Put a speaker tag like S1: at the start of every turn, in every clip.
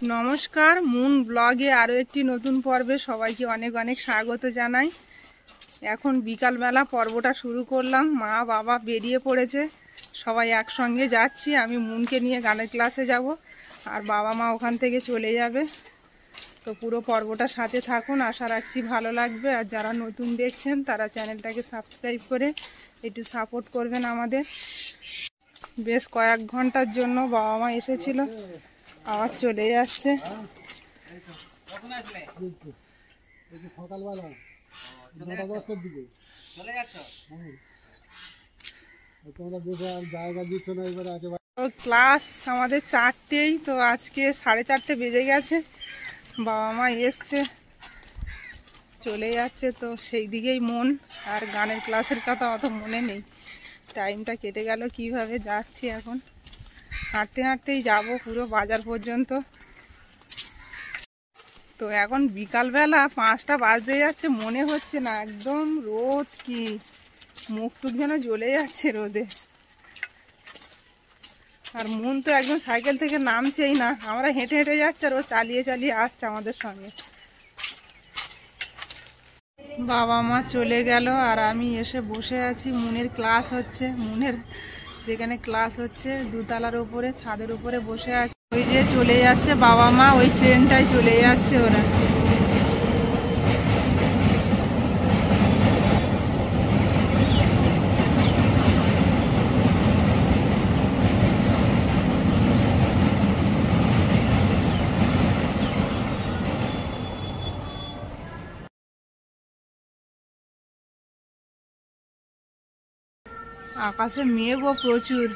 S1: নমস্কার, মুন ব্লগে আরও একটি নতুন পর্বে সবাইকে অনেক অনেক স্বাগত জানাই। এখন বিকালবেলা পর্বটা শুরু করলাম। মা বাবা বেরিয়ে পড়েছে, সবাই একসঙ্গে যাচ্ছি। আমি মুনকে নিয়ে গানের ক্লাসে যাব, আর বাবা মা ওখান থেকে চলে যাবে। তো পুরো পর্বটা সাথে থাকুন, আশা রাখছি ভালো লাগবে। আর যারা নতুন দেখছেন তারা চ্যানেলটাকে সাবস্ক্রাইব করে একটু সাপোর্ট করবেন আমাদের। বেশ কয়েক ঘন্টার জন্য বাবা মা এসেছিল, আবার চলে যাচ্ছে। ক্লাস আমাদের 4টেই, তো আজকে 4:30 বেজে গেছে। বাবা মা এসছে, চলে যাচ্ছে, তো সেই দিকেই মন। আর গানের ক্লাসের কথা অত মনে নেই, টাইমটা কেটে গেল কিভাবে। যাচ্ছি এখন, হাঁটতে হাঁটতেই যাব পুরো বাজার পর্যন্ত। তো এখন বিকালবেলা 5টা বাজতে যাচ্ছে, মনে হচ্ছে না, একদম রোদ, কি মুখ টুক যেন জ্বলে যাচ্ছে রোদে। আর মন তো একদম সাইকেল থেকে নামছেই না। আমরা হেঁটে হেঁটে যাচ্ছে আর ও চালিয়ে চালিয়ে আসছে আমাদের সঙ্গে। বাবা মা চলে গেল আর আমি এসে বসে আছি। মুনের ক্লাস হচ্ছে, মুনের যেখানে ক্লাস হচ্ছে 2তলার উপরে, ছাদের উপরে বসে আছে। ওই যে চলে যাচ্ছে বাবা মা, ওই ট্রেনটায় চলে যাচ্ছে ওরা। আকাশে মেঘও প্রচুর,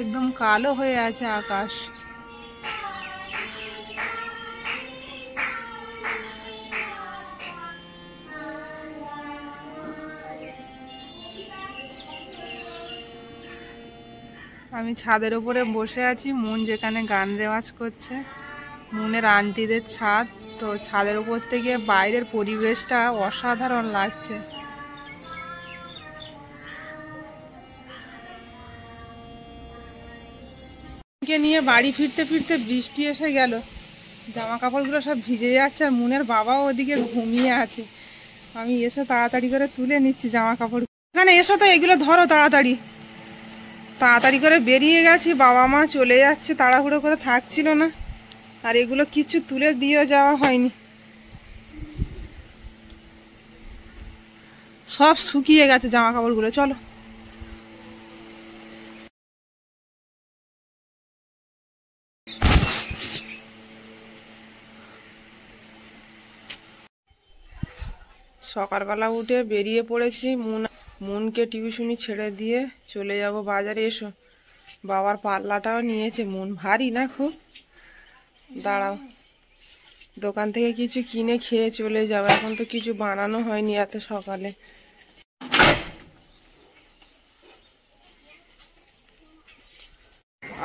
S1: একদম কালো হয়ে আছে আকাশ। আমি ছাদের উপরে বসে আছি, মুন যেখানে গান রেওয়াজ করছে। মুনের আন্টিদের ছাদ, তো ছাদের উপর থেকে বাইরের পরিবেশটা অসাধারণ লাগছে। নিয়ে বাড়ি ফিরতে ফিরতে বৃষ্টি এসে গেল, জামা কাপড়গুলো সব ভিজে যাচ্ছে। আর মুনের বাবাও ওদিকে ঘুমিয়ে আছে। আমি এসে তাড়াতাড়ি করে তুলে নিচ্ছি জামা কাপড়। এখানে এসো তো, এগুলো ধরো তাড়াতাড়ি। তাড়াতাড়ি করে বেরিয়ে গেছি, বাবা মা চলে যাচ্ছে, তাড়াহুড়ো করে থাকছিল না। আর এগুলো কিছু তুলে দিয়ে যাওয়া হয়নি, সব শুকিয়ে গেছে জামা কাপড়গুলো। চলো। সকালবেলা উঠে বেরিয়ে পড়েছি। মুনকে টিউশনি ছেড়ে দিয়ে চলে যাব বাজারে। এসো, বাবার পাল্লাটাও নিয়েছে মুন, ভারী না খুব। দাঁড়াও, দোকান থেকে কিছু কিনে খেয়ে চলে যাবো। এখন তো কিছু বানানো হয়নি এত সকালে।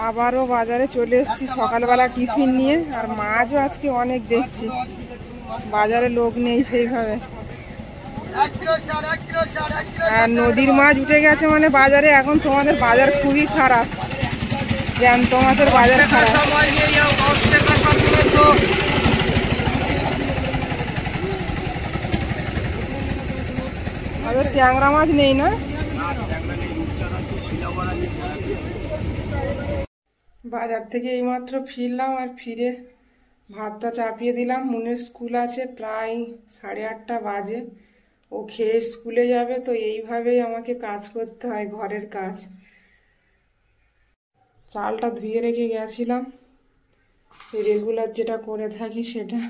S1: আবারও বাজারে চলে এসেছি সকালবেলা টিফিন নিয়ে। আর মাছও আজকে অনেক দেখছি, বাজারে লোক নেই সেইভাবে। আর নদীর মাছ উঠে গেছে মানে বাজারে। এখন তোমাদের বাজার খুবই খারাপ, জ্যান্ত মাছের বাজার খারাপ। ট্যাংরা মাছ নেই না? বাজার থেকে এইমাত্র ফিরলাম, আর ফিরে ভাতটা চাপিয়ে দিলাম। মুনের স্কুল আছে, প্রায় 8:30 বাজে। ও খেয়ে স্কুলে যাবে, তো এইভাবেই আমাকে কাজ করতে হয়, ঘরের কাজ। চালটা ধুয়ে রেখে গেছিলাম, রেগুলার যেটা করে থাকি সেটা।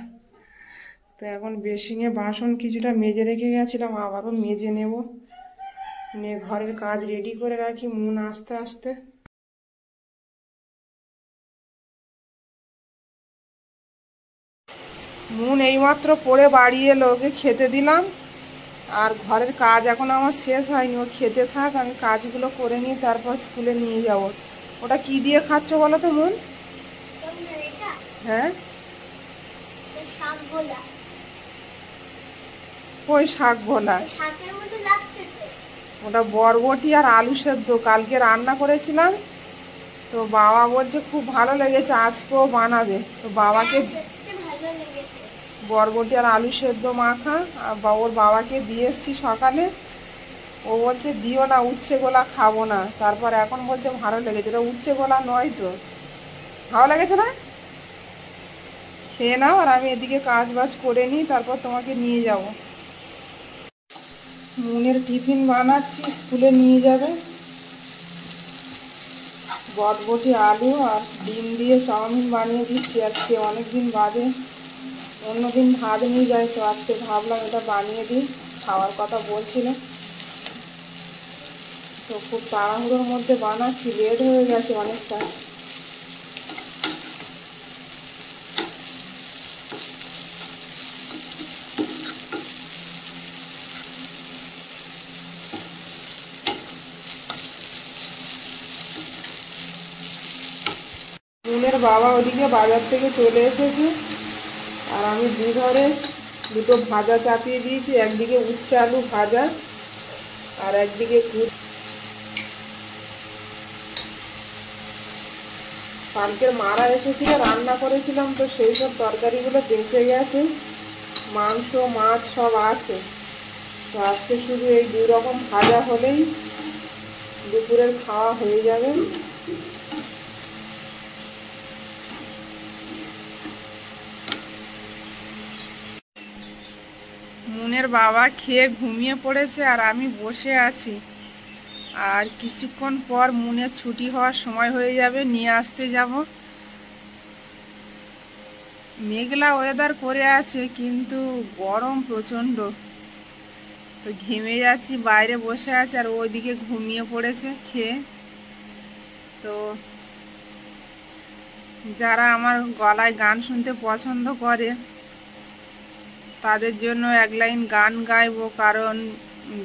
S1: তো এখন বেসিংয়ে বাসন কিছুটা মেজে রেখে গেছিলাম, আবারও মেজে নেব, নিয়ে ঘরের কাজ রেডি করে রাখি মুন আস্তে আস্তে। মুন এইমাত্র পড়ে বাড়ি এলো, ওকে খেতে দিলাম। আর ঘরের কাজ এখন আমার শেষ হয়নি, ও খেতে থাক, আমি কাজগুলো করে নিই, তারপর স্কুলে নিয়ে যাব। ওটা কি দিয়ে খাচ্ছ বলো তো মুন? হ্যাঁ, ওই শাক ভোলা। ওটা বরবটি আর আলু সেদ্ধ, কালকে রান্না করেছিলাম, তো বাবা বলছে খুব ভালো লেগেছে, আজকেও বানাবে। তো বাবাকে বরবটি আর আলু সেদ্ধ মাখা আর ওর বাবাকে দিয়ে এসছি সকালে। ও বলছে দিও না, উচ্ছে গোলা খাবো না। তারপর এখন বলছে ভালো লেগেছে। ওটা উচ্ছে গোলা নয় তো, ভালো লেগেছে না? খেয়ে নাও, আর আমি এদিকে কাজ বাজ করে নিই, তারপর তোমাকে নিয়ে যাব। মুনের টিফিন বানাচ্ছি, স্কুলে নিয়ে যাবে। বটবটি আলু আর ডিম দিয়ে চাউমিন বানিয়ে দিচ্ছি আজকে, অনেক দিন বাদে। অন্যদিন ভাত নিয়ে যায়, তো আজকে ভাবলাম এটা বানিয়ে দিই, খাওয়ার কথা বলছিল। তো খুব তাড়াহুড়োর মধ্যে বানাচ্ছি, লেট হয়ে গেছে অনেকটা। মুনের বাবা ওদিকে বাজার থেকে চলে এসেছে, আর আমি দুধরে দুটো ভাজা চাপিয়ে দিয়েছি। একদিকে উচ্ছে আলু ভাজা আর একদিকে কালকের মারা এসেছিল, রান্না করেছিলাম, তো সেই সব তরকারিগুলো বেঁচে গেছে। মাংস মাছ সব আছে, তো আজকে শুধু এই দুই রকম ভাজা হলেই দুপুরের খাওয়া হয়ে যাবে। মুনের বাবা খেয়ে ঘুমিয়ে পড়েছে, আর আমি বসে আছি। আর কিছুক্ষণ পর মুনের ছুটি হওয়ার সময় হয়ে যাবে, নিয়ে আসতে যাব। মেঘলা ওয়েদার করে আছে, কিন্তু গরম প্রচণ্ড। তো ঘেমে যাচ্ছি, বাইরে বসে আছে, আর ওইদিকে ঘুমিয়ে পড়েছে খেয়ে। তো যারা আমার গলায় গান শুনতে পছন্দ করে তাদের জন্য এক লাইন গান গাইবো, কারণ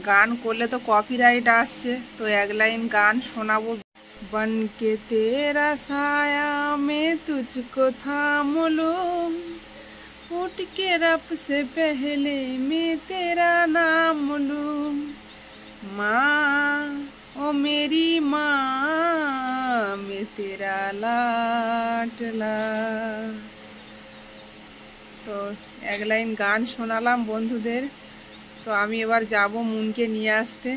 S1: গান করলে তো কপিরাইট আসছে। তো এক লাইন গান শোনাবো। बनके तेरा साया मैं तुझको थाम लूं, उठ के रब से पहले मैं तेरा नाम लूं। माँ ओ मेरी माँ, मैं तेरा लाडला। তো এক লাইন গান শোনালাম বন্ধুদের। তো আমি এবার যাব মুনকে নিয়ে আসতে।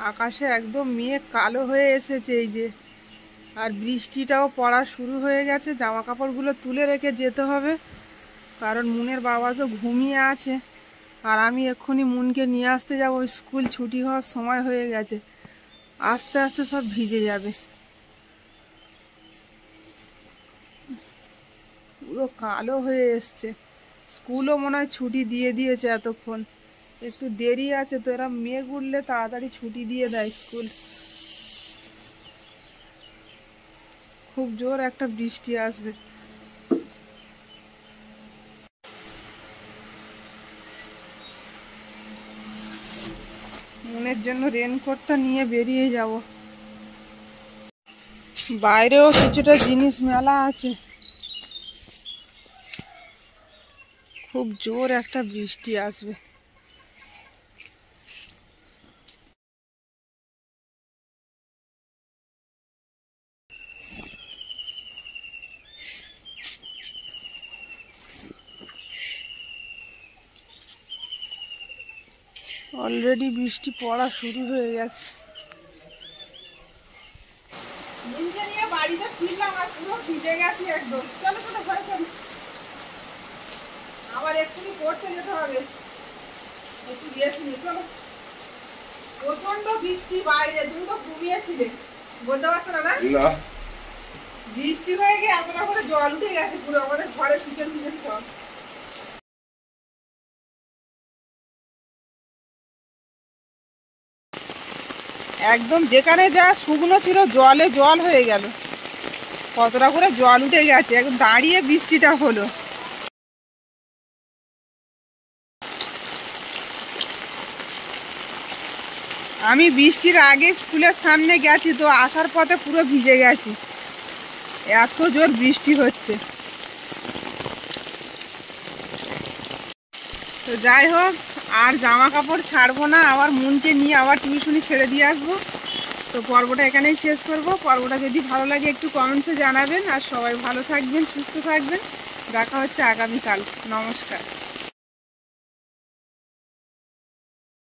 S1: আকাশে একদম মেঘ কালো হয়ে এসেছে এই যে, আর বৃষ্টিটাও পড়া শুরু হয়ে গেছে। জামা কাপড়গুলো তুলে রেখে যেতে হবে, কারণ মুনের বাবা তো ঘুমিয়ে আছে। আর আমি এক্ষুনি মুনকে নিয়ে আসতে যাব, স্কুল ছুটি হওয়ার সময় হয়ে গেছে। আস্তে আস্তে সব ভিজে যাবে। পুরো কালো হয়ে এসছে। স্কুলও মনে হয় ছুটি দিয়ে দিয়েছে এতক্ষণ, একটু দেরি আছে। তো এরা মেঘ উঠলে তাড়াতাড়ি ছুটি দিয়ে দেয় স্কুল। খুব জোর একটা বৃষ্টি আসবে। মুনের জন্য রেনকোটটা নিয়ে বেরিয়ে যাব। বাইরেও কিছুটা জিনিস মেলা আছে। খুব জোর একটা বৃষ্টি আসবে। অলরেডি বৃষ্টি পড়া শুরু হয়ে গেছে। নিয়ে বাড়িতে ফিরলাম, আর পুরো ভিজে গেছি একদম। চলো চলো ঘরে চলো, আবার এক্ষুনি পড়তে যেতে হবে। একটু রেস্ট নিই, চলো। প্রচন্ড বৃষ্টি বাইরে, তুমি তো ঘুমিয়েছিলে, বলতে পারছো না? না, বৃষ্টি হয়ে গিয়ে এতটা করে জল উঠে গেছে পুরো আমাদের ঘরে পিছন পিছন সব। একদম যেখানে যা শুকনো ছিল জলে জল হয়ে গেল। কতটা করে জল উঠে গেছে, একদম দাঁড়িয়ে বৃষ্টিটা হলো। আমি বৃষ্টির আগে স্কুলের সামনে গেছি, তো আসার পথে পুরো ভিজে গেছি, এত জোর বৃষ্টি হচ্ছে। তো যাই হোক, আর জামা কাপড় ছাড়বো না, আবার মুনকে নিয়ে আবার টিউশনি ছেড়ে দিয়ে আসবো। তো পর্বটা এখানেই শেষ করব। পর্বটা যদি ভালো লাগে একটু কমেন্টসে জানাবেন, আর সবাই ভালো থাকবেন, সুস্থ থাকবেন। দেখা হচ্ছে আগামীকাল। নমস্কার।